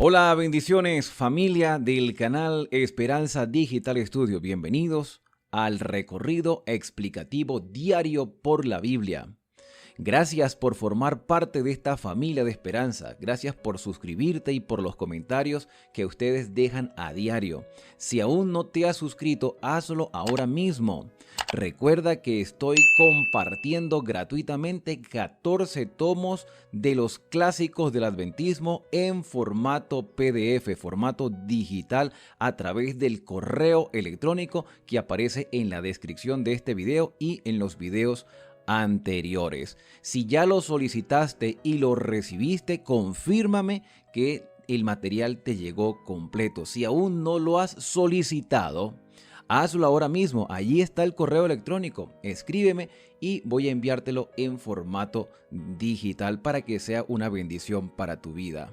Hola, bendiciones familia del canal Esperanza Digital Estudio. Bienvenidos al recorrido explicativo diario por la Biblia. Gracias por formar parte de esta familia de esperanza. Gracias por suscribirte y por los comentarios que ustedes dejan a diario. Si aún no te has suscrito, hazlo ahora mismo. Recuerda que estoy compartiendo gratuitamente 14 tomos de los clásicos del adventismo en formato PDF, formato digital, a través del correo electrónico que aparece en la descripción de este video y en los videos anteriores. Si ya lo solicitaste y lo recibiste, confírmame que el material te llegó completo. Si aún no lo has solicitado, hazlo ahora mismo. Allí está el correo electrónico. Escríbeme y voy a enviártelo en formato digital para que sea una bendición para tu vida.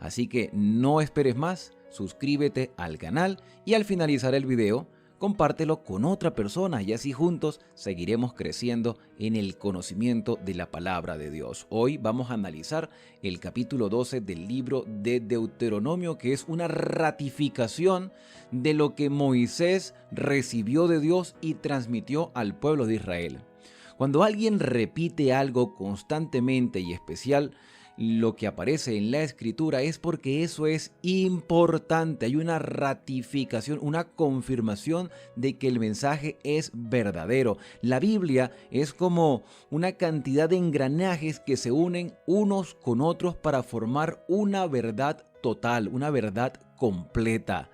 Así que no esperes más, suscríbete al canal y al finalizar el video, compártelo con otra persona y así juntos seguiremos creciendo en el conocimiento de la palabra de Dios. Hoy vamos a analizar el capítulo 12 del libro de Deuteronomio, que es una ratificación de lo que Moisés recibió de Dios y transmitió al pueblo de Israel. Cuando alguien repite algo constantemente y especial, lo que aparece en la escritura es porque eso es importante. Hay una ratificación, una confirmación de que el mensaje es verdadero. La Biblia es como una cantidad de engranajes que se unen unos con otros para formar una verdad total, una verdad completa.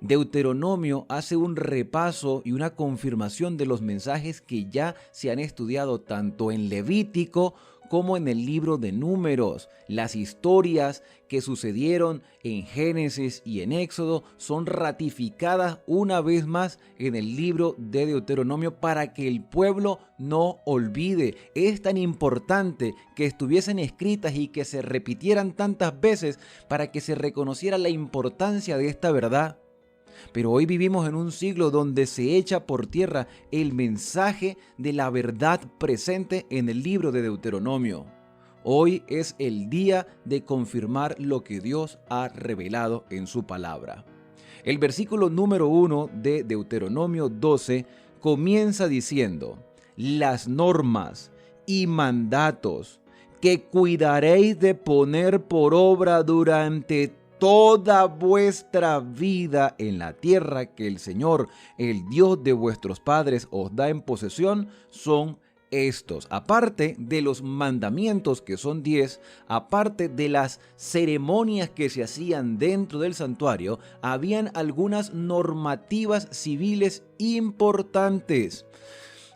Deuteronomio hace un repaso y una confirmación de los mensajes que ya se han estudiado tanto en Levítico como en el libro de Números. Las historias que sucedieron en Génesis y en Éxodo son ratificadas una vez más en el libro de Deuteronomio para que el pueblo no olvide. Es tan importante que estuviesen escritas y que se repitieran tantas veces para que se reconociera la importancia de esta verdad. Pero hoy vivimos en un siglo donde se echa por tierra el mensaje de la verdad presente en el libro de Deuteronomio. Hoy es el día de confirmar lo que Dios ha revelado en su palabra. El versículo número 1 de Deuteronomio 12 comienza diciendo: las normas y mandatos que cuidaréis de poner por obra durante toda vuestra vida en la tierra que el Señor, el Dios de vuestros padres, os da en posesión, son estos. Aparte de los mandamientos, que son 10, aparte de las ceremonias que se hacían dentro del santuario, habían algunas normativas civiles importantes.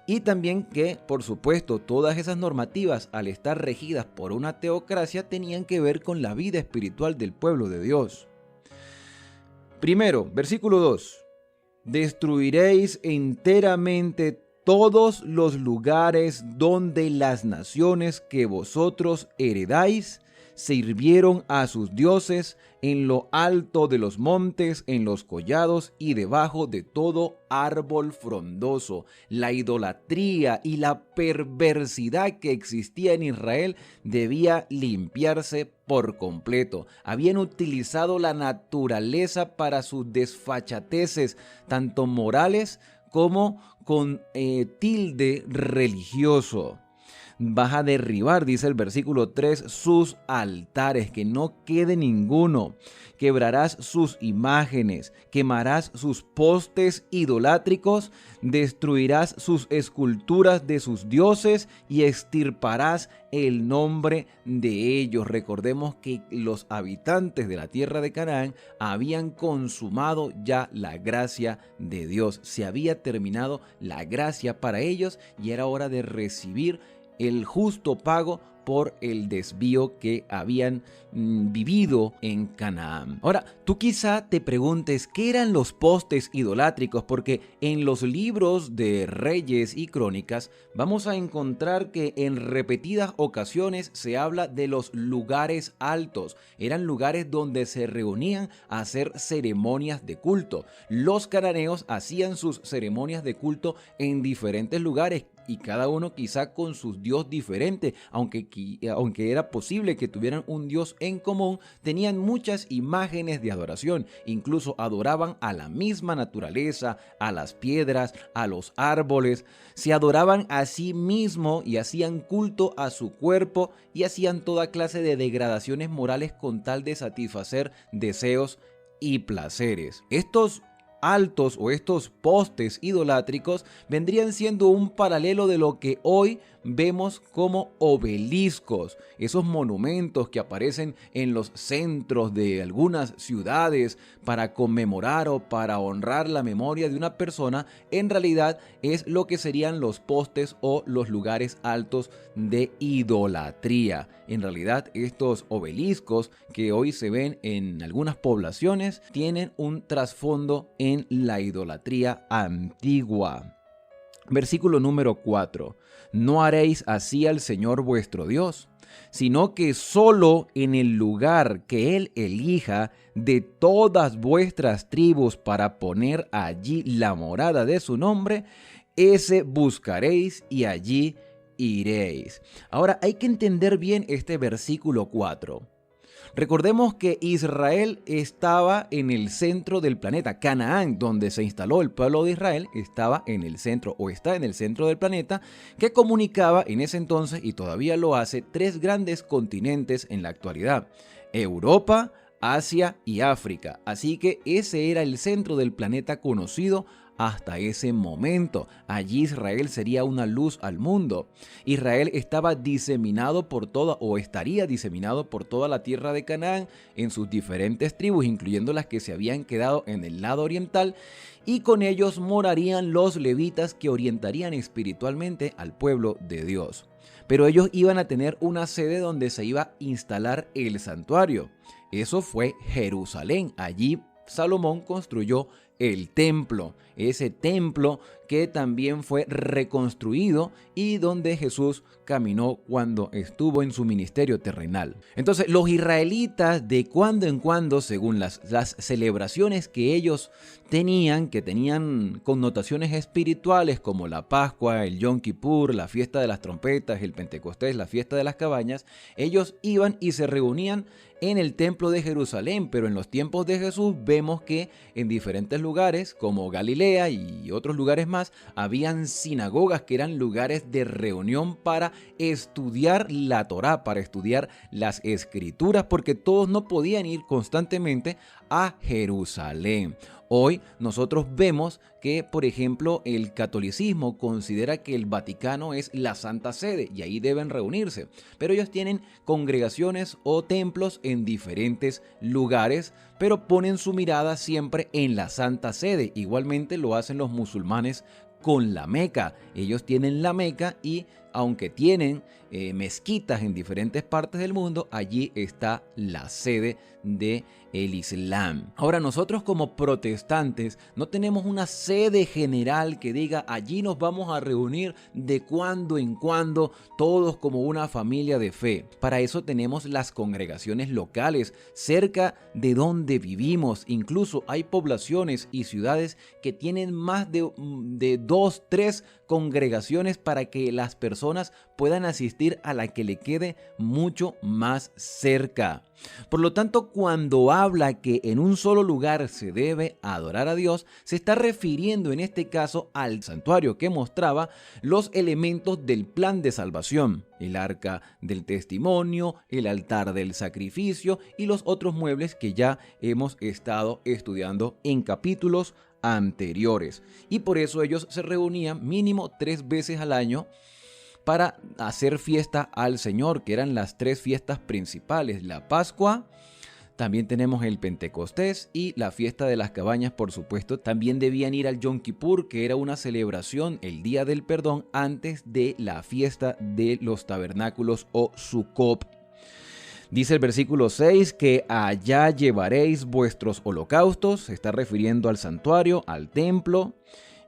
Y también que, por supuesto, todas esas normativas, al estar regidas por una teocracia, tenían que ver con la vida espiritual del pueblo de Dios. Primero, versículo 2. Destruiréis enteramente todos los lugares donde las naciones que vosotros heredáis sirvieron a sus dioses en lo alto de los montes, en los collados y debajo de todo árbol frondoso. La idolatría y la perversidad que existía en Israel debía limpiarse por completo. Habían utilizado la naturaleza para sus desfachateces, tanto morales como con tilde religioso. Vas a derribar, dice el versículo 3, sus altares, que no quede ninguno. Quebrarás sus imágenes, quemarás sus postes idolátricos, destruirás sus esculturas de sus dioses y extirparás el nombre de ellos. Recordemos que los habitantes de la tierra de Canaán habían consumado ya la gracia de Dios. Se había terminado la gracia para ellos y era hora de recibir el justo pago por el desvío que habían vivido en Canaán. Ahora, tú quizá te preguntes qué eran los postes idolátricos, porque en los libros de Reyes y Crónicas vamos a encontrar que en repetidas ocasiones se habla de los lugares altos. Eran lugares donde se reunían a hacer ceremonias de culto. Los cananeos hacían sus ceremonias de culto en diferentes lugares, y cada uno quizá con su dios diferente, aunque era posible que tuvieran un dios en común, tenían muchas imágenes de adoración, incluso adoraban a la misma naturaleza, a las piedras, a los árboles, se adoraban a sí mismo y hacían culto a su cuerpo y hacían toda clase de degradaciones morales con tal de satisfacer deseos y placeres. Estos altos o estos postes idolátricos vendrían siendo un paralelo de lo que hoy vemos como obeliscos, esos monumentos que aparecen en los centros de algunas ciudades para conmemorar o para honrar la memoria de una persona. En realidad es lo que serían los postes o los lugares altos de idolatría. En realidad estos obeliscos que hoy se ven en algunas poblaciones tienen un trasfondo en la idolatría antigua. Versículo número 4. No haréis así al Señor vuestro Dios, sino que solo en el lugar que Él elija de todas vuestras tribus para poner allí la morada de su nombre, ese buscaréis y allí iréis. Ahora hay que entender bien este versículo 4. Recordemos que Israel estaba en el centro del planeta. Canaán, donde se instaló el pueblo de Israel, estaba en el centro o está en el centro del planeta, que comunicaba en ese entonces, y todavía lo hace, tres grandes continentes en la actualidad: Europa, Asia y África. Así que ese era el centro del planeta conocido hasta ese momento. Allí Israel sería una luz al mundo. Israel estaba diseminado por toda, o estaría diseminado por toda la tierra de Canaán en sus diferentes tribus, incluyendo las que se habían quedado en el lado oriental, y con ellos morarían los levitas que orientarían espiritualmente al pueblo de Dios. Pero ellos iban a tener una sede donde se iba a instalar el santuario. Eso fue Jerusalén. Allí Salomón construyó el templo, ese templo que también fue reconstruido y donde Jesús caminó cuando estuvo en su ministerio terrenal. Entonces los israelitas de cuando en cuando, según las celebraciones que ellos tenían, que tenían connotaciones espirituales como la Pascua, el Yom Kippur, la fiesta de las trompetas, el Pentecostés, la fiesta de las cabañas, ellos iban y se reunían en el templo de Jerusalén. Pero en los tiempos de Jesús vemos que en diferentes lugares como Galilea y otros lugares más habían sinagogas que eran lugares de reunión para estudiar la Torá, para estudiar las escrituras, porque todos no podían ir constantemente a Jerusalén. Hoy nosotros vemos que, por ejemplo, el catolicismo considera que el Vaticano es la Santa Sede y ahí deben reunirse, pero ellos tienen congregaciones o templos en diferentes lugares, pero ponen su mirada siempre en la Santa Sede. Igualmente lo hacen los musulmanes con la Meca. Ellos tienen la Meca y aunque tienen mezquitas en diferentes partes del mundo, allí está la sede del Islam. Ahora, nosotros como protestantes no tenemos una sede general que diga allí nos vamos a reunir de cuando en cuando todos como una familia de fe. Para eso tenemos las congregaciones locales cerca de donde vivimos. Incluso hay poblaciones y ciudades que tienen más de 2, 3 congregaciones para que las personas puedan asistir a la que le quede mucho más cerca. Por lo tanto, cuando habla que en un solo lugar se debe adorar a Dios, se está refiriendo en este caso al santuario que mostraba los elementos del plan de salvación: el arca del testimonio, el altar del sacrificio y los otros muebles que ya hemos estado estudiando en capítulos anteriores. Y por eso ellos se reunían mínimo 3 veces al año para hacer fiesta al Señor, que eran las 3 fiestas principales: la Pascua, también tenemos el Pentecostés y la fiesta de las cabañas, por supuesto. También debían ir al Yom Kippur, que era una celebración, el día del perdón, antes de la fiesta de los tabernáculos o Sukkot. Dice el versículo 6 que allá llevaréis vuestros holocaustos, se está refiriendo al santuario, al templo,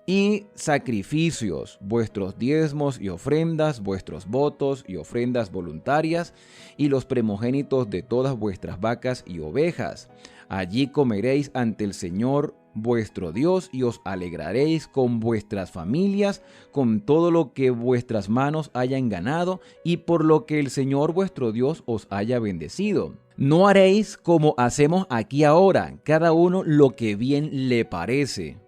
y sacrificios, vuestros diezmos y ofrendas, vuestros votos y ofrendas voluntarias, y los primogénitos de todas vuestras vacas y ovejas. Allí comeréis ante el Señor vuestro Dios y os alegraréis con vuestras familias, con todo lo que vuestras manos hayan ganado y por lo que el Señor vuestro Dios os haya bendecido. No haréis como hacemos aquí ahora, cada uno lo que bien le parece.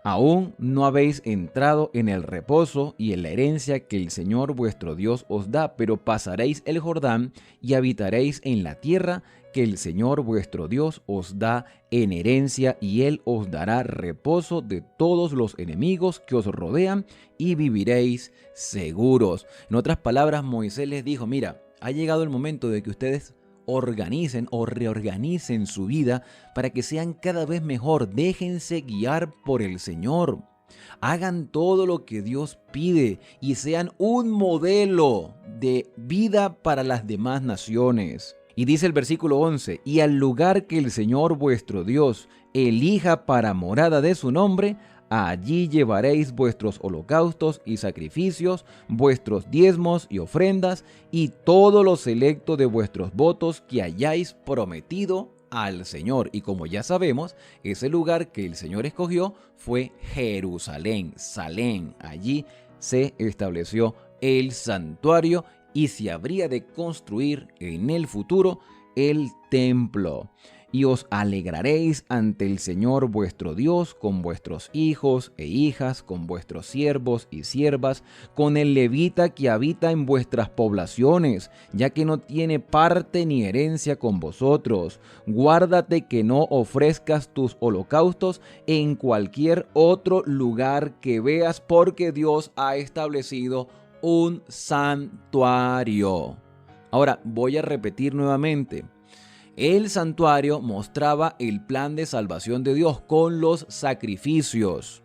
Aún no habéis entrado en el reposo y en la herencia que el Señor vuestro Dios os da, pero pasaréis el Jordán y habitaréis en la tierra que el Señor vuestro Dios os da en herencia, y Él os dará reposo de todos los enemigos que os rodean y viviréis seguros. En otras palabras, Moisés les dijo, mira, ha llegado el momento de que ustedes organicen o reorganicen su vida para que sean cada vez mejor. Déjense guiar por el Señor. Hagan todo lo que Dios pide y sean un modelo de vida para las demás naciones. Y dice el versículo 11, y al lugar que el Señor vuestro Dios elija para morada de su nombre, allí llevaréis vuestros holocaustos y sacrificios, vuestros diezmos y ofrendas, y todo lo selecto de vuestros votos que hayáis prometido al Señor. Y como ya sabemos, ese lugar que el Señor escogió fue Jerusalén, Salem. Allí se estableció el santuario y se habría de construir en el futuro el templo. Y os alegraréis ante el Señor vuestro Dios con vuestros hijos e hijas, con vuestros siervos y siervas, con el levita que habita en vuestras poblaciones, ya que no tiene parte ni herencia con vosotros. Guárdate que no ofrezcas tus holocaustos en cualquier otro lugar que veas, porque Dios ha establecido un santuario. Ahora voy a repetir nuevamente. El santuario mostraba el plan de salvación de Dios con los sacrificios.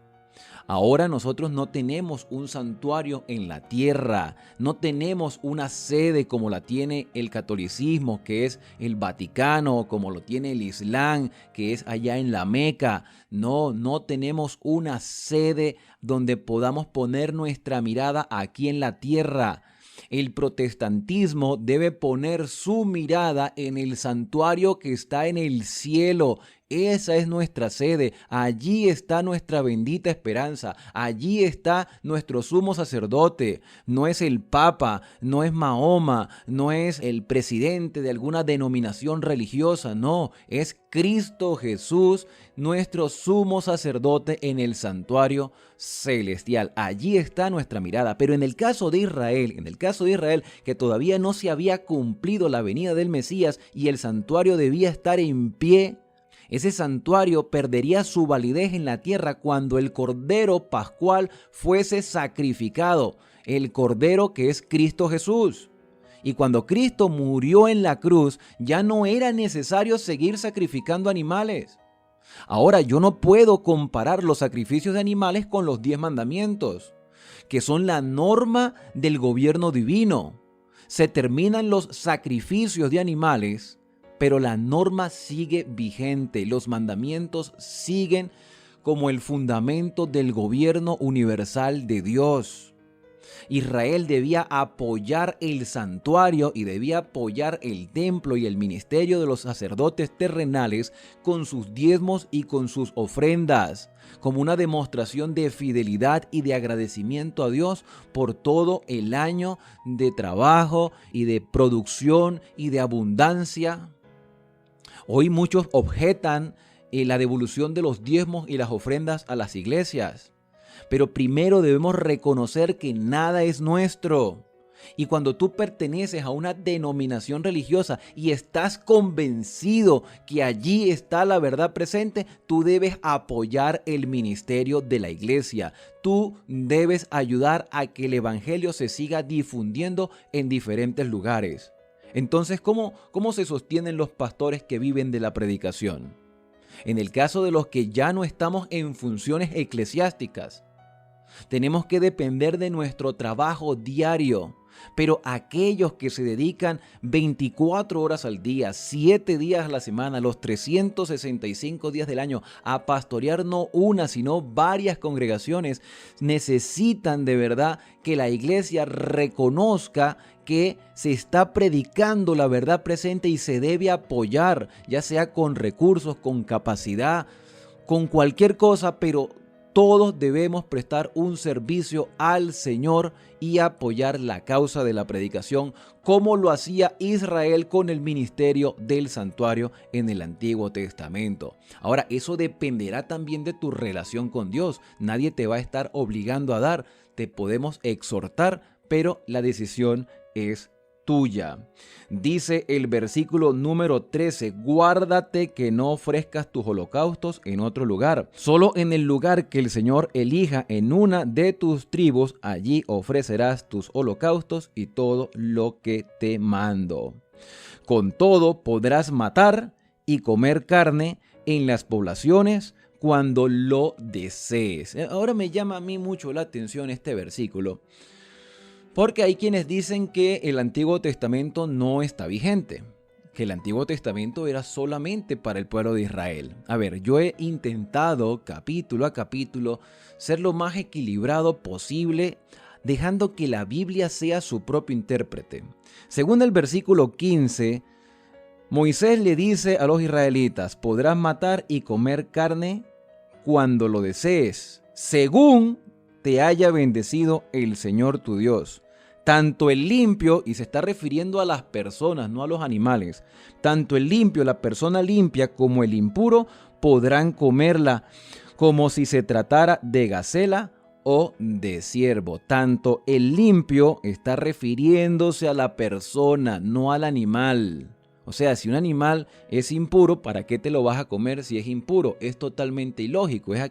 Ahora nosotros no tenemos un santuario en la tierra, no tenemos una sede como la tiene el catolicismo, que es el Vaticano, como lo tiene el Islam, que es allá en la Meca. No tenemos una sede donde podamos poner nuestra mirada aquí en la tierra. El protestantismo debe poner su mirada en el santuario que está en el cielo. Esa es nuestra sede, allí está nuestra bendita esperanza, allí está nuestro sumo sacerdote. No es el Papa, no es Mahoma, no es el presidente de alguna denominación religiosa, no, es Cristo Jesús, nuestro sumo sacerdote en el santuario celestial. Allí está nuestra mirada. Pero en el caso de Israel, que todavía no se había cumplido la venida del Mesías y el santuario debía estar en pie, ese santuario perdería su validez en la tierra cuando el Cordero Pascual fuese sacrificado, el Cordero que es Cristo Jesús. Y cuando Cristo murió en la cruz, ya no era necesario seguir sacrificando animales. Ahora yo no puedo comparar los sacrificios de animales con los 10 mandamientos, que son la norma del gobierno divino. Se terminan los sacrificios de animales, pero la norma sigue vigente, los mandamientos siguen como el fundamento del gobierno universal de Dios. Israel debía apoyar el santuario y debía apoyar el templo y el ministerio de los sacerdotes terrenales con sus diezmos y con sus ofrendas, como una demostración de fidelidad y de agradecimiento a Dios por todo el año de trabajo y de producción y de abundancia. Hoy muchos objetan la devolución de los diezmos y las ofrendas a las iglesias. Pero primero debemos reconocer que nada es nuestro. Y cuando tú perteneces a una denominación religiosa y estás convencido que allí está la verdad presente, tú debes apoyar el ministerio de la iglesia. Tú debes ayudar a que el evangelio se siga difundiendo en diferentes lugares. Entonces, ¿cómo se sostienen los pastores que viven de la predicación? En el caso de los que ya no estamos en funciones eclesiásticas, tenemos que depender de nuestro trabajo diario. Pero aquellos que se dedican 24 horas al día, 7 días a la semana, los 365 días del año a pastorear no una, sino varias congregaciones, necesitan de verdad que la iglesia reconozca que se está predicando la verdad presente y se debe apoyar, ya sea con recursos, con capacidad, con cualquier cosa, pero todos debemos prestar un servicio al Señor y apoyar la causa de la predicación, como lo hacía Israel con el ministerio del santuario en el Antiguo Testamento. Ahora, eso dependerá también de tu relación con Dios. Nadie te va a estar obligando a dar. Te podemos exhortar, pero la decisión es tuya. Dice el versículo número 13, guárdate que no ofrezcas tus holocaustos en otro lugar. Solo en el lugar que el Señor elija en una de tus tribus, allí ofrecerás tus holocaustos y todo lo que te mando. Con todo podrás matar y comer carne en las poblaciones cuando lo desees. Ahora me llama a mí mucho la atención este versículo, porque hay quienes dicen que el Antiguo Testamento no está vigente, que el Antiguo Testamento era solamente para el pueblo de Israel. A ver, yo he intentado capítulo a capítulo ser lo más equilibrado posible, dejando que la Biblia sea su propio intérprete. Según el versículo 15, Moisés le dice a los israelitas, podrás matar y comer carne cuando lo desees, según te haya bendecido el Señor tu Dios. Tanto el limpio, y se está refiriendo a las personas, no a los animales, tanto el limpio, la persona limpia, como el impuro podrán comerla, como si se tratara de gacela o de ciervo. Tanto el limpio está refiriéndose a la persona, no al animal. O sea, si un animal es impuro, ¿para qué te lo vas a comer si es impuro? Es totalmente ilógico. Es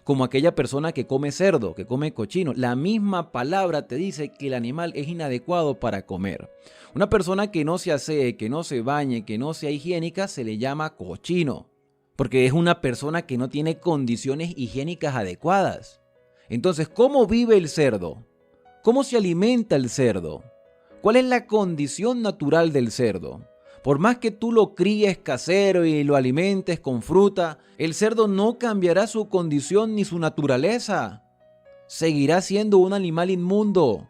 como aquella persona que come cerdo, que come cochino. La misma palabra te dice que el animal es inadecuado para comer. Una persona que no se asee, que no se bañe, que no sea higiénica, se le llama cochino, porque es una persona que no tiene condiciones higiénicas adecuadas. Entonces, ¿cómo vive el cerdo? ¿Cómo se alimenta el cerdo? ¿Cuál es la condición natural del cerdo? Por más que tú lo críes casero y lo alimentes con fruta, el cerdo no cambiará su condición ni su naturaleza. Seguirá siendo un animal inmundo.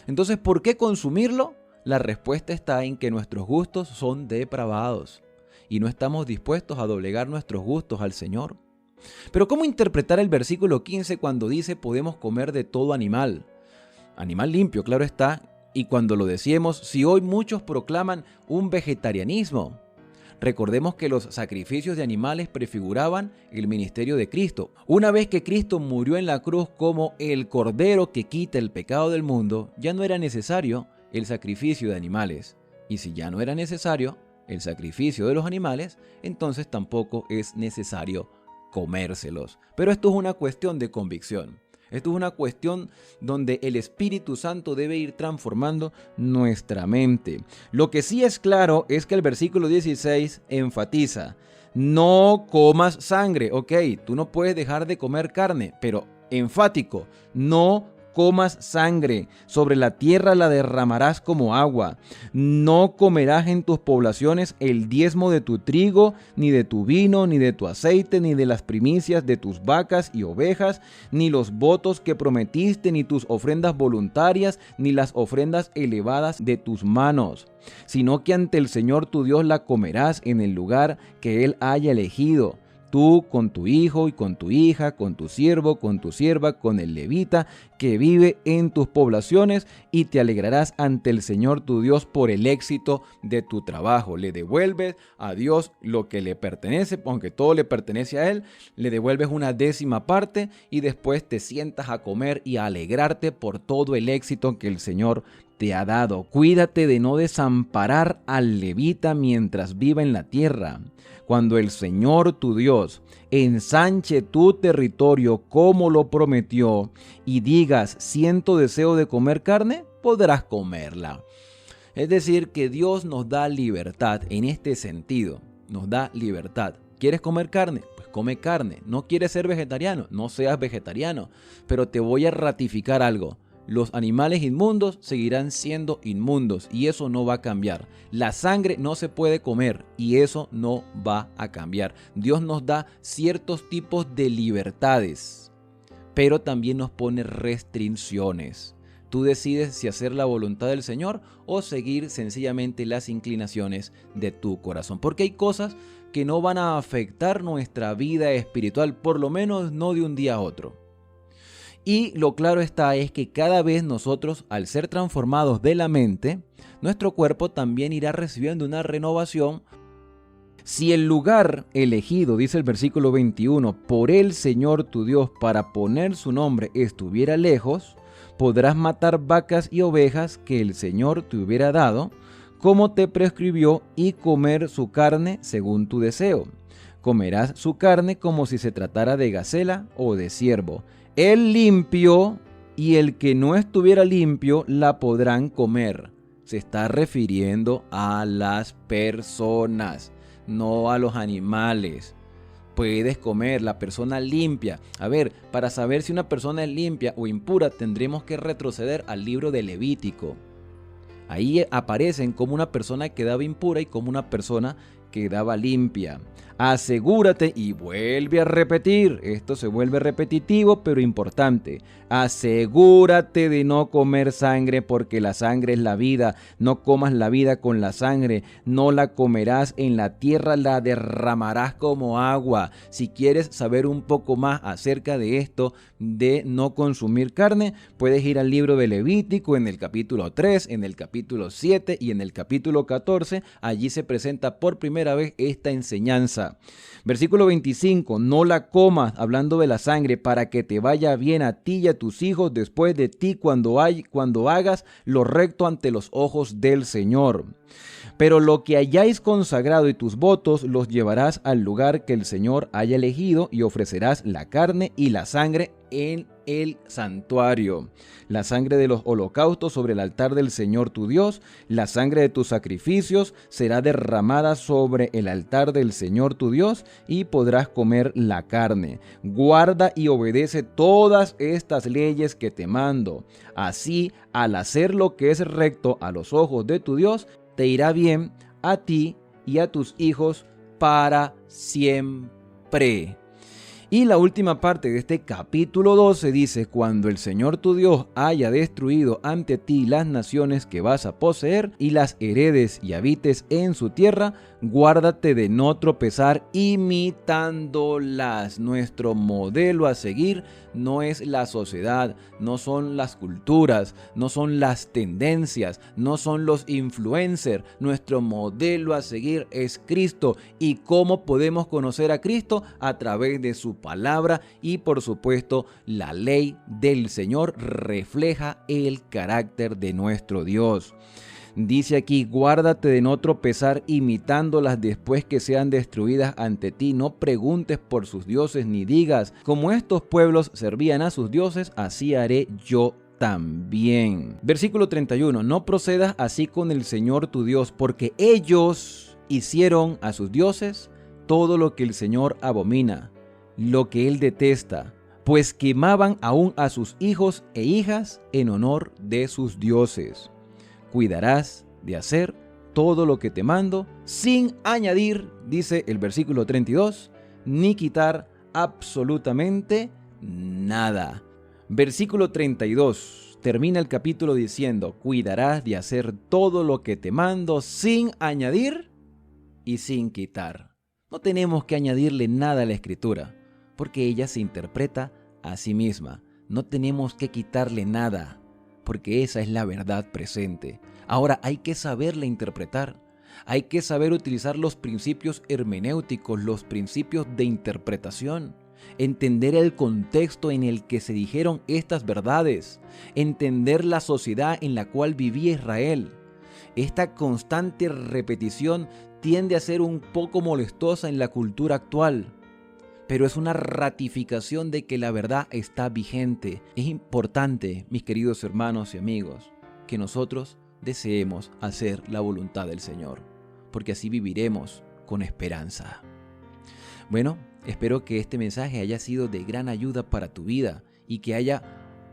Entonces, ¿por qué consumirlo? La respuesta está en que nuestros gustos son depravados y no estamos dispuestos a doblegar nuestros gustos al Señor. Pero ¿cómo interpretar el versículo 15 cuando dice podemos comer de todo animal? Animal limpio, claro está. Y cuando lo decimos, si hoy muchos proclaman un vegetarianismo, recordemos que los sacrificios de animales prefiguraban el ministerio de Cristo. Una vez que Cristo murió en la cruz como el Cordero que quita el pecado del mundo, ya no era necesario el sacrificio de animales. Y si ya no era necesario el sacrificio de los animales, entonces tampoco es necesario comérselos. Pero esto es una cuestión de convicción. Esto es una cuestión donde el Espíritu Santo debe ir transformando nuestra mente. Lo que sí es claro es que el versículo 16 enfatiza, no comas sangre. Ok, tú no puedes dejar de comer carne, pero enfático, no comas sangre, sobre la tierra la derramarás como agua. No comerás en tus poblaciones el diezmo de tu trigo, ni de tu vino, ni de tu aceite, ni de las primicias de tus vacas y ovejas, ni los votos que prometiste, ni tus ofrendas voluntarias, ni las ofrendas elevadas de tus manos, sino que ante el Señor tu Dios la comerás en el lugar que Él haya elegido. Tú con tu hijo y con tu hija, con tu siervo, con tu sierva, con el levita que vive en tus poblaciones, y te alegrarás ante el Señor tu Dios por el éxito de tu trabajo. Le devuelves a Dios lo que le pertenece, aunque todo le pertenece a Él, le devuelves una décima parte y después te sientas a comer y a alegrarte por todo el éxito que el Señor te ha dado. Cuídate de no desamparar al levita mientras viva en la tierra. Cuando el Señor tu Dios ensanche tu territorio como lo prometió y digas, siento deseo de comer carne, podrás comerla. Es decir, que Dios nos da libertad en este sentido, nos da libertad. ¿Quieres comer carne? Pues come carne. ¿No quieres ser vegetariano? No seas vegetariano. Pero te voy a ratificar algo. Los animales inmundos seguirán siendo inmundos y eso no va a cambiar. La sangre no se puede comer y eso no va a cambiar. Dios nos da ciertos tipos de libertades, pero también nos pone restricciones. Tú decides si hacer la voluntad del Señor o seguir sencillamente las inclinaciones de tu corazón. Porque hay cosas que no van a afectar nuestra vida espiritual, por lo menos no de un día a otro. Y lo claro está es que cada vez nosotros, al ser transformados de la mente, nuestro cuerpo también irá recibiendo una renovación. Si el lugar elegido, dice el versículo 21, por el Señor tu Dios para poner su nombre estuviera lejos, podrás matar vacas y ovejas que el Señor te hubiera dado, como te prescribió, y comer su carne según tu deseo. Comerás su carne como si se tratara de gacela o de ciervo. El limpio y el que no estuviera limpio la podrán comer. Se está refiriendo a las personas, no a los animales. Puedes comer la persona limpia. A ver, para saber si una persona es limpia o impura, tendremos que retroceder al libro de Levítico. Ahí aparecen como una persona quedaba impura y como una persona quedaba limpia. Asegúrate, y vuelve a repetir, esto se vuelve repetitivo pero importante, asegúrate de no comer sangre, porque la sangre es la vida. No comas la vida con la sangre, no la comerás en la tierra, la derramarás como agua. Si quieres saber un poco más acerca de esto de no consumir carne, puedes ir al libro de Levítico en el capítulo 3, en el capítulo 7 y en el capítulo 14. Allí se presenta por primera vez esta enseñanza. Versículo 25, no la comas, hablando de la sangre, para que te vaya bien a ti y a tus hijos después de ti cuando hagas lo recto ante los ojos del Señor. Pero lo que hayáis consagrado y tus votos los llevarás al lugar que el Señor haya elegido, y ofrecerás la carne y la sangre en el santuario. La sangre de los holocaustos sobre el altar del Señor tu Dios, la sangre de tus sacrificios será derramada sobre el altar del Señor tu Dios, y podrás comer la carne. Guarda y obedece todas estas leyes que te mando. Así, al hacer lo que es recto a los ojos de tu Dios, te irá bien a ti y a tus hijos para siempre. Y la última parte de este capítulo 12 dice: cuando el Señor tu Dios haya destruido ante ti las naciones que vas a poseer y las heredes y habites en su tierra, guárdate de no tropezar imitándolas. Nuestro modelo a seguir no es la sociedad, no son las culturas, no son las tendencias, no son los influencers. Nuestro modelo a seguir es Cristo. ¿Y cómo podemos conocer a Cristo? A través de su palabra, y por supuesto la ley del Señor refleja el carácter de nuestro Dios. Dice aquí: guárdate de no tropezar imitándolas después que sean destruidas ante ti. No preguntes por sus dioses ni digas: como estos pueblos servían a sus dioses, así haré yo también. Versículo 31. No procedas así con el Señor tu Dios, porque ellos hicieron a sus dioses todo lo que el Señor abomina, lo que él detesta, pues quemaban aún a sus hijos e hijas en honor de sus dioses. Cuidarás de hacer todo lo que te mando, sin añadir, dice el versículo 32, ni quitar absolutamente nada. Versículo 32, termina el capítulo diciendo: cuidarás de hacer todo lo que te mando, sin añadir y sin quitar. No tenemos que añadirle nada a la Escritura, porque ella se interpreta a sí misma. No tenemos que quitarle nada, porque esa es la verdad presente. Ahora hay que saberla interpretar. Hay que saber utilizar los principios hermenéuticos, los principios de interpretación. Entender el contexto en el que se dijeron estas verdades. Entender la sociedad en la cual vivía Israel. Esta constante repetición tiende a ser un poco molestosa en la cultura actual, pero es una ratificación de que la verdad está vigente. Es importante, mis queridos hermanos y amigos, que nosotros deseemos hacer la voluntad del Señor, porque así viviremos con esperanza. Bueno, espero que este mensaje haya sido de gran ayuda para tu vida y que haya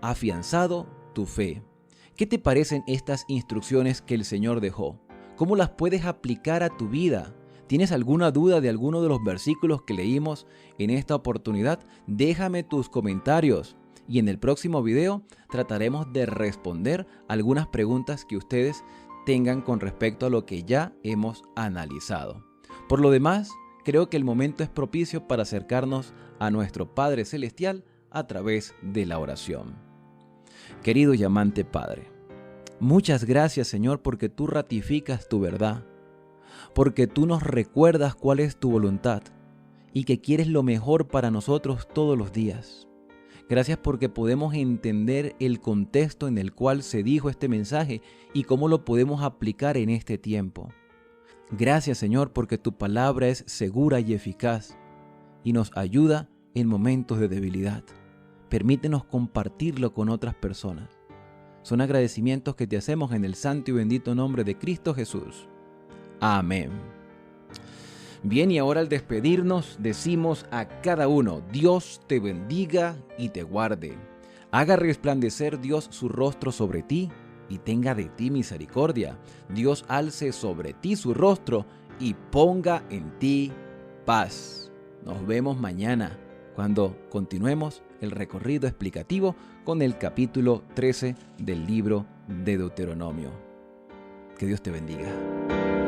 afianzado tu fe. ¿Qué te parecen estas instrucciones que el Señor dejó? ¿Cómo las puedes aplicar a tu vida? ¿Tienes alguna duda de alguno de los versículos que leímos en esta oportunidad? Déjame tus comentarios y en el próximo video trataremos de responder algunas preguntas que ustedes tengan con respecto a lo que ya hemos analizado. Por lo demás, creo que el momento es propicio para acercarnos a nuestro Padre Celestial a través de la oración. Querido y amante Padre, muchas gracias, Señor, porque tú ratificas tu verdad, porque tú nos recuerdas cuál es tu voluntad y que quieres lo mejor para nosotros todos los días. Gracias porque podemos entender el contexto en el cual se dijo este mensaje y cómo lo podemos aplicar en este tiempo. Gracias, Señor, porque tu palabra es segura y eficaz y nos ayuda en momentos de debilidad. Permítenos compartirlo con otras personas. Son agradecimientos que te hacemos en el santo y bendito nombre de Cristo Jesús. Amén. Bien, y ahora al despedirnos decimos a cada uno: Dios te bendiga y te guarde. Haga resplandecer Dios su rostro sobre ti y tenga de ti misericordia. Dios alce sobre ti su rostro y ponga en ti paz. Nos vemos mañana cuando continuemos el recorrido explicativo con el capítulo 13 del libro de Deuteronomio. Que Dios te bendiga.